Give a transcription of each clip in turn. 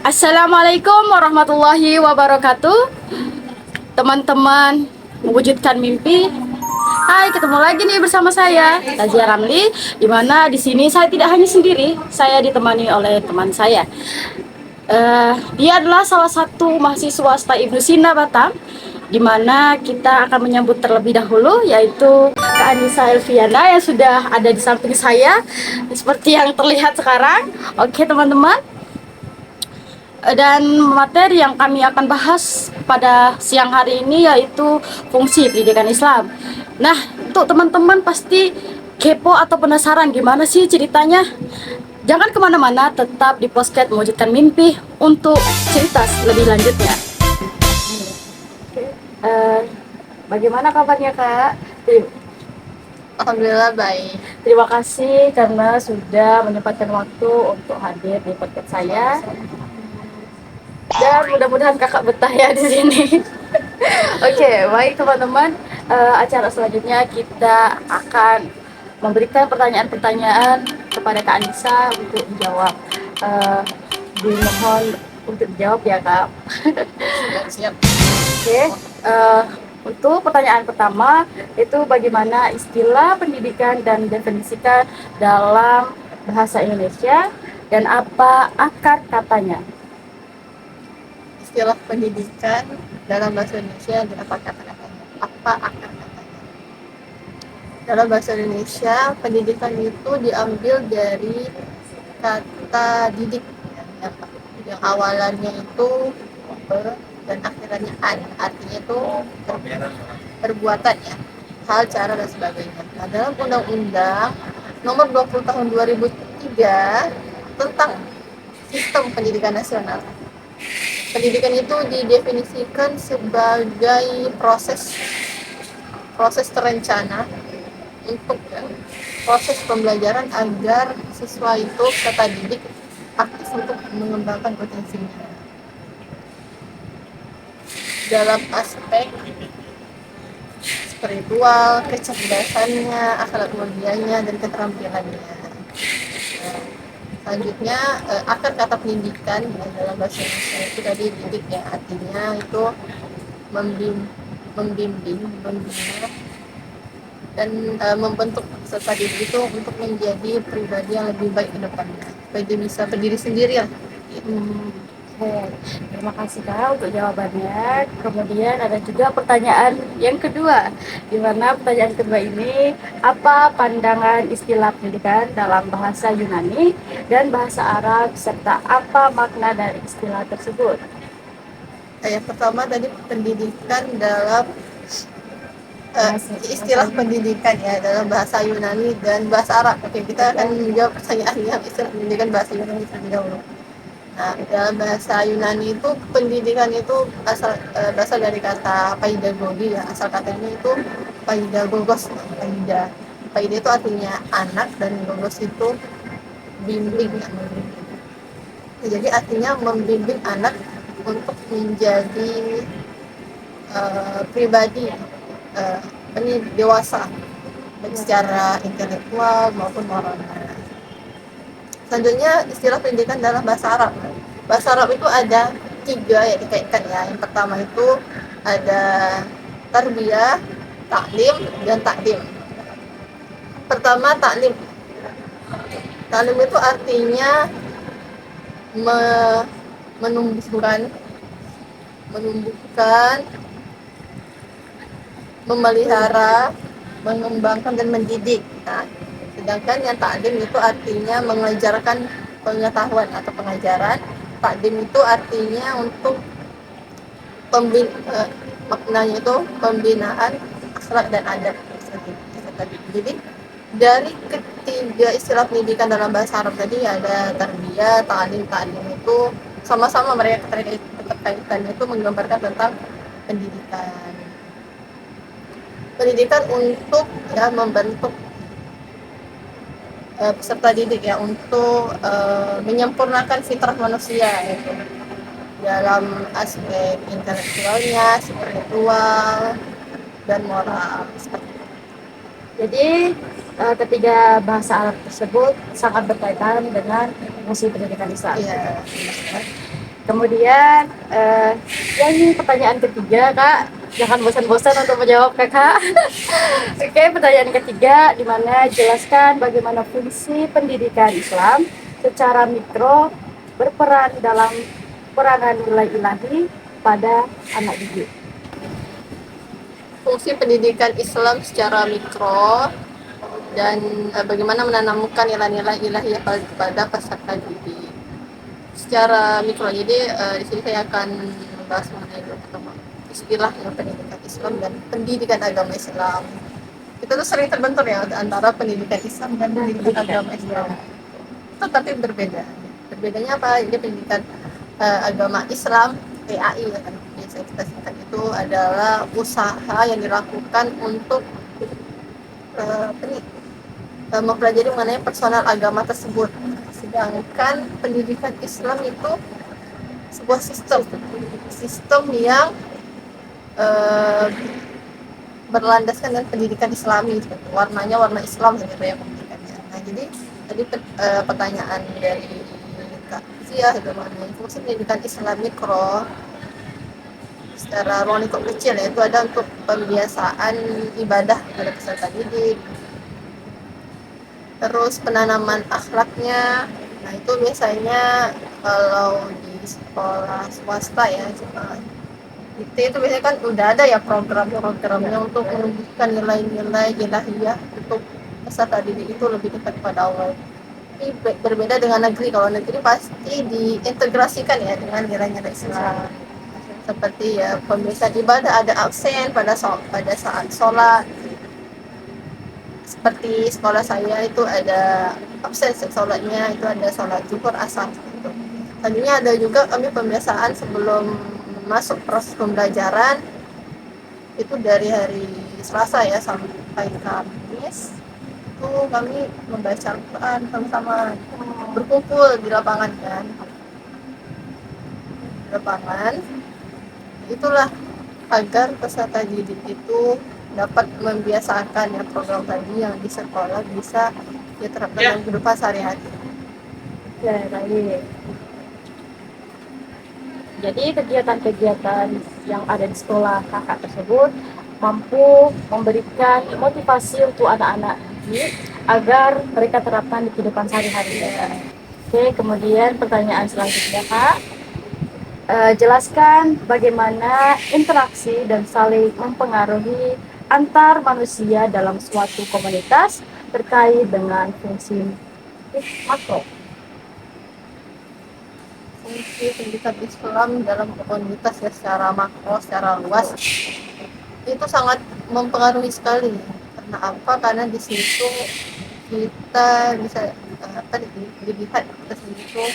Assalamualaikum warahmatullahi wabarakatuh. Teman-teman mewujudkan mimpi. Hai, ketemu lagi nih bersama saya, Tazia Ramli. Di mana di sini saya tidak hanya sendiri, saya ditemani oleh teman saya. Dia adalah salah satu mahasiswa STA Ibnu Sina Batam, di mana kita akan menyambut terlebih dahulu yaitu Kak Anissa Elviana yang sudah ada di samping saya seperti yang terlihat sekarang. Oke teman-teman, dan materi yang kami akan bahas pada siang hari ini yaitu fungsi pendidikan Islam. Nah, untuk teman-teman pasti kepo atau penasaran gimana sih ceritanya? Jangan kemana-mana, tetap di podcast mewujudkan mimpi untuk cerita lebih lanjutnya. Eh, Bagaimana kabarnya Kak? Alhamdulillah baik. Terima kasih karena sudah menyempatkan waktu untuk hadir di podcast saya. Dan mudah-mudahan kakak betah ya di sini. Oke, baik teman-teman. Acara selanjutnya kita akan memberikan pertanyaan-pertanyaan kepada Kak Anissa untuk dijawab. Dimohon untuk dijawab ya Kak. Siap. Oke, untuk pertanyaan pertama itu bagaimana istilah pendidikan dan definisikan dalam bahasa Indonesia dan apa akar katanya? Istilah pendidikan dalam bahasa Indonesia dan apa kata-katanya? Apa akar katanya? Dalam bahasa Indonesia, pendidikan itu diambil dari kata didik yang awalannya itu dan akhirannya an, artinya itu perbuatan ya, hal, cara dan sebagainya. Nah, dalam Undang-Undang Nomor 20 Tahun 2003 tentang Sistem Pendidikan Nasional, pendidikan itu didefinisikan sebagai proses terencana untuk proses pembelajaran agar siswa itu peserta didik aktif untuk mengembangkan potensinya dalam aspek spiritual, kecerdasannya, akhlak mulianya, dan keterampilannya. Selanjutnya, akar kata pendidikan dalam bahasa Indonesia itu tadi didik ya, artinya itu membimbing, membina, dan membentuk peserta didik itu untuk menjadi pribadi yang lebih baik ke depannya, supaya dia bisa berdiri sendiri lah. Oke, terima kasih Kak untuk jawabannya. Kemudian ada juga pertanyaan yang kedua, di mana pertanyaan kedua ini, apa pandangan istilah pendidikan dalam bahasa Yunani dan bahasa Arab, serta apa makna dari istilah tersebut? Yang pertama tadi pendidikan dalam istilah pendidikan ya dalam bahasa Yunani dan bahasa Arab. Oke, kita akan menjawab pertanyaan yang istilah pendidikan bahasa Yunani terlebih dahulu. Nah, dalam bahasa Yunani itu pendidikan itu berasal dari kata paidagogi ya. Asal katanya itu paidagogos, paida. Paida itu artinya anak dan gogos itu bimbing ya. Jadi artinya membimbing anak untuk menjadi pribadi ini dewasa baik secara intelektual maupun moralnya. Selanjutnya istilah pendidikan dalam bahasa Arab. Bahasa Arab itu ada 3 yang dikaitkan ya. Yang pertama itu ada tarbiyah, taklim, dan takdim. Pertama taklim. Taklim itu artinya menumbuhkan, memelihara, mengembangkan dan mendidik. Nah, sedangkan yang takdim itu artinya mengajarkan pengetahuan atau pengajaran. Takdim itu artinya untuk maknanya itu pembinaan akhlak dan adab. Jadi dari ketiga istilah pendidikan dalam bahasa Arab tadi ada tarbiyah, ta'lim, ta'lim itu sama-sama mereka keterkaitannya itu menggambarkan tentang pendidikan. Pendidikan untuk ya membentuk peserta didik ya untuk menyempurnakan fitrah manusia gitu, dalam aspek intelektualnya, spiritual, dan moral. Jadi ketiga bahasa Arab tersebut sangat berkaitan dengan fungsi pendidikan Islam. Iya. Kemudian yang pertanyaan ketiga kak, jangan bosan-bosan untuk menjawab kakak. Oke, pertanyaan ketiga, di mana jelaskan bagaimana fungsi pendidikan Islam secara mikro berperan dalam peranan nilai ilahi pada anak didik. Fungsi pendidikan Islam secara mikro dan bagaimana menanamkan nilai-nilai ilahiyah pada peserta didik. Secara mikro, jadi di sini saya akan membahas mengenai istilah pendidikan Islam dan pendidikan agama Islam. Kita tuh sering terbentur ya antara pendidikan Islam dan pendidikan agama Islam. Tetapi berbeda. Berbedanya apa? Jadi pendidikan agama Islam PAI ya kan, biasa kita singkat, itu adalah usaha yang dilakukan untuk mempelajari mengenai personal agama tersebut. Sedangkan pendidikan Islam itu sebuah sistem yang uh, berlandaskan dengan pendidikan Islami, warnanya warna Islam gitu ya pendidikannya. Nah jadi tadi pertanyaan dari Kak Zia itu mengenai fungsi pendidikan Islam mikro secara ruang lingkup kecil, yaitu ada untuk pembiasaan ibadah pada peserta didik, terus penanaman akhlaknya. Nah itu biasanya kalau di sekolah swasta ya, itu biasanya kan udah ada ya program-programnya untuk menumbuhkan nilai-nilai ilahiyah untuk peserta didik itu lebih dekat kepada Allah. Ini berbeda dengan negeri. Kalau negeri pasti diintegrasikan ya dengan nilai-nilai Islam, seperti ya pembiasaan ibadah, ada absen pada saat sholat. Seperti sekolah saya itu ada absen sholatnya, itu ada sholat zuhur, asar gitu. Tadinya ada juga kami pembiasaan sebelum masuk proses pembelajaran, itu dari hari Selasa ya sampai Kamis itu kami membaca Al-Quran sama-sama, berkumpul di lapangan kan, di lapangan. Itulah agar peserta didik itu dapat membiasakan ya program tadi yang di sekolah bisa diterapkan dalam kehidupan sehari-hari. Ya, baik. Jadi kegiatan-kegiatan yang ada di sekolah kakak tersebut mampu memberikan motivasi untuk anak-anak didik agar mereka terapkan di kehidupan sehari-hari. Oke, kemudian pertanyaan selanjutnya kak, jelaskan bagaimana interaksi dan saling mempengaruhi antar manusia dalam suatu komunitas terkait dengan fungsi makro. Fungsi pendidikan Islam dalam komunitas ya secara makro, secara luas itu sangat mempengaruhi sekali. Karena apa? Karena di situ kita bisa dilihat kita sendiri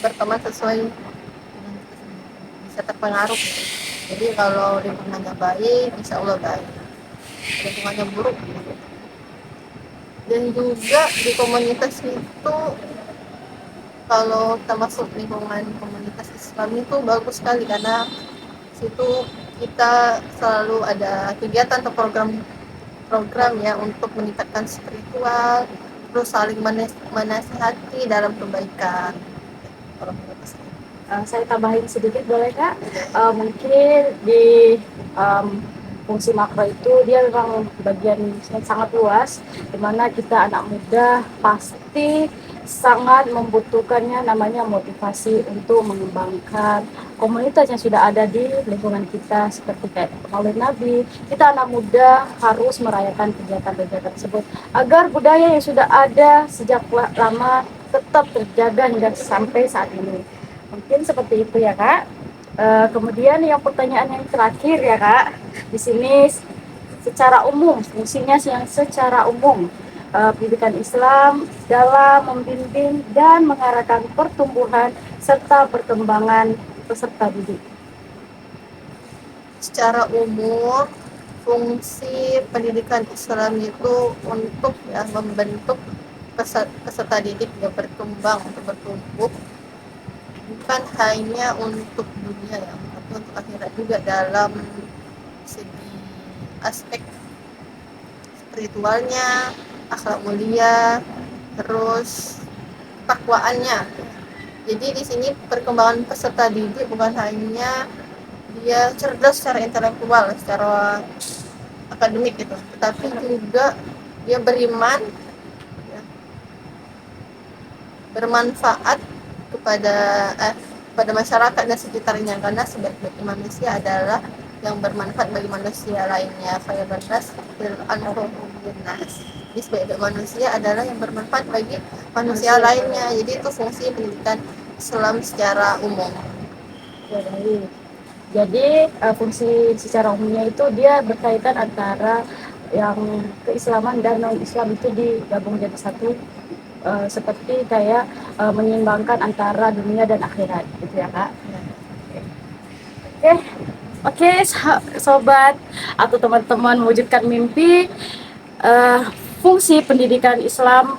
berteman sesuai dengan kita sendiri, bisa terpengaruh gitu. Jadi kalau lingkungannya baik, insya Allah baik. Lingkungannya buruk gitu. Dan juga di komunitas itu, kalau kita masuk lingkungan komunitas Islam itu bagus sekali, karena situ kita selalu ada kegiatan atau program ya untuk meningkatkan spiritual, terus saling menasihati dalam kebaikan. Saya tambahin sedikit boleh kak? Mungkin di fungsi makro itu dia memang bagian sangat luas, dimana kita anak muda pasti sangat membutuhkannya namanya motivasi untuk mengembangkan komunitas yang sudah ada di lingkungan kita, seperti kayak Maulid Nabi. Kita anak muda harus merayakan kegiatan-kegiatan tersebut agar budaya yang sudah ada sejak lama tetap terjaga hingga sampai saat ini. Mungkin seperti itu ya kak. Kemudian yang pertanyaan yang terakhir ya kak, di sini secara umum fungsinya yang secara umum pendidikan Islam dalam membimbing dan mengarahkan pertumbuhan serta perkembangan peserta didik. Secara umum fungsi pendidikan Islam itu untuk ya membentuk peserta didik yang berkembang, untuk bertumbuh, bukan hanya untuk dunia ya, tapi untuk akhirat juga, dalam segi aspek spiritualnya, akhlak mulia, terus takwaannya. Jadi di sini perkembangan peserta didik bukan hanya dia cerdas secara intelektual, secara akademik gitu, tetapi juga dia beriman, ya, bermanfaat kepada pada masyarakat dan sekitarnya, karena sebaik-baik manusia adalah yang bermanfaat bagi manusia lainnya. Fayyabanas fil anfusinas. Jadi sebaik-baik manusia adalah yang bermanfaat bagi manusia lainnya. Jadi itu fungsi pendidikan Islam secara umum. Ya, baik. Jadi fungsi secara umumnya itu dia berkaitan antara yang keislaman dan non-Islam itu digabung jadi satu, seperti kayak menyeimbangkan antara dunia dan akhirat gitu ya Kak. Oke, oke, sobat atau teman-teman mewujudkan mimpi, fungsi pendidikan Islam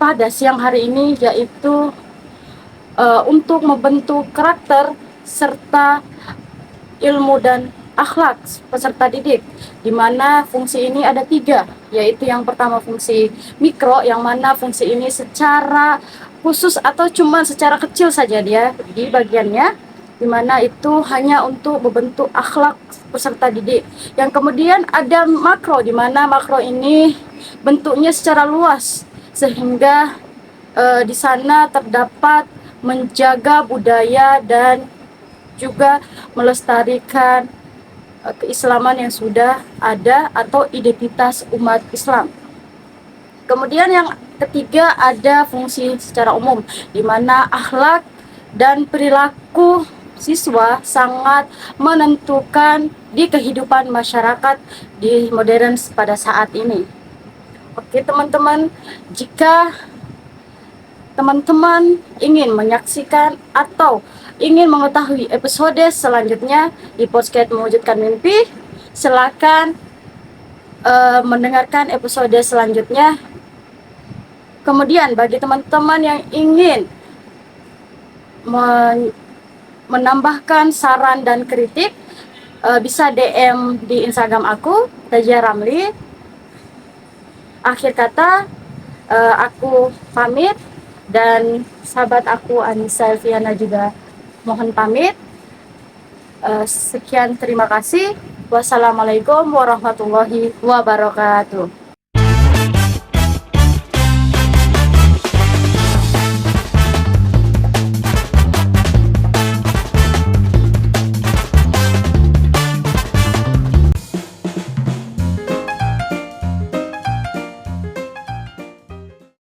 pada siang hari ini yaitu untuk membentuk karakter serta ilmu dan akhlak peserta didik, di mana fungsi ini ada 3, yaitu yang pertama fungsi mikro, yang mana fungsi ini secara khusus atau cuma secara kecil saja dia di bagiannya, di mana itu hanya untuk membentuk akhlak peserta didik. Yang kemudian ada makro, di mana makro ini bentuknya secara luas, sehingga di sana terdapat menjaga budaya dan juga melestarikan keislaman yang sudah ada atau identitas umat Islam. Kemudian yang ketiga ada fungsi secara umum, di mana akhlak dan perilaku siswa sangat menentukan di kehidupan masyarakat di modern pada saat ini. Oke teman-teman, jika teman-teman ingin menyaksikan atau ingin mengetahui episode selanjutnya di podcast Mewujudkan Mimpi, silakan mendengarkan episode selanjutnya. Kemudian bagi teman-teman yang ingin menambahkan saran dan kritik, bisa DM di Instagram aku, Tajia Ramli. Akhir kata, aku pamit, dan sahabat aku Anissa Elviana juga mohon pamit. Sekian, terima kasih. Wassalamualaikum warahmatullahi wabarakatuh.